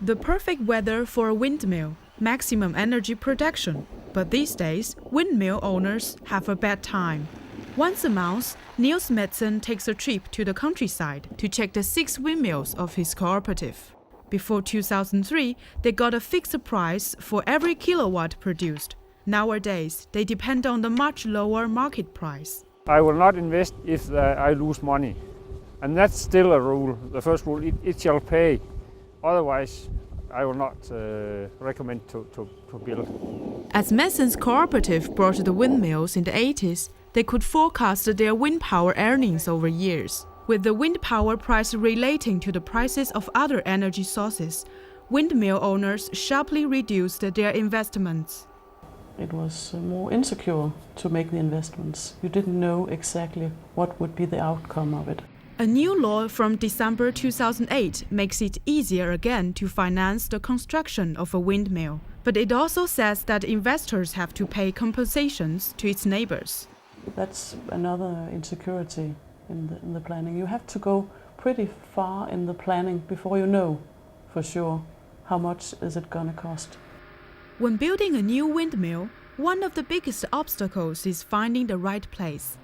The perfect weather for a windmill, maximum energy production. But these days, windmill owners have a bad time. Once a month, Niels Madsen takes a trip to the countryside to check the 6 windmills of his cooperative. Before 2003, they got a fixed price for every kilowatt produced. Nowadays, they depend on the much lower market price. I will not invest if I lose money. And that's still a rule. The first rule, it shall pay. Otherwise, I will not recommend to build. As Madsen's cooperative brought the windmills in the 80s, they could forecast their wind power earnings over years. With the wind power price relating to the prices of other energy sources, windmill owners sharply reduced their investments. It was more insecure to make the investments. You didn't know exactly what would be the outcome of it. A new law from December 2008 makes it easier again to finance the construction of a windmill. But it also says that investors have to pay compensations to its neighbors. That's another insecurity in the planning. You have to go pretty far in the planning before you know for sure how much is it going to cost. When building a new windmill, one of the biggest obstacles is finding the right place.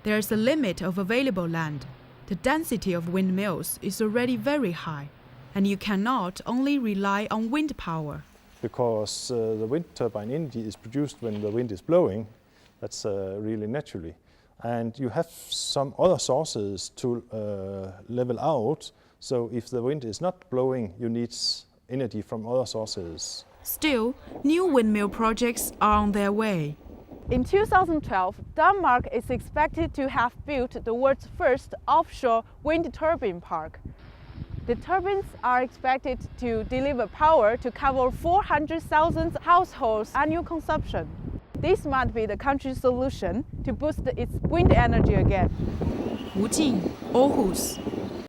There is a limit of available land. The density of windmills is already very high, and you cannot only rely on wind power. Because the wind turbine energy is produced when the wind is blowing, that's really naturally. And you have some other sources to level out, so if the wind is not blowing, you need energy from other sources. Still, new windmill projects are on their way. In 2012, Denmark is expected to have built the world's first offshore wind turbine park. The turbines are expected to deliver power to cover 400,000 households' annual consumption. This might be the country's solution to boost its wind energy again. Wu Jing, Aarhus.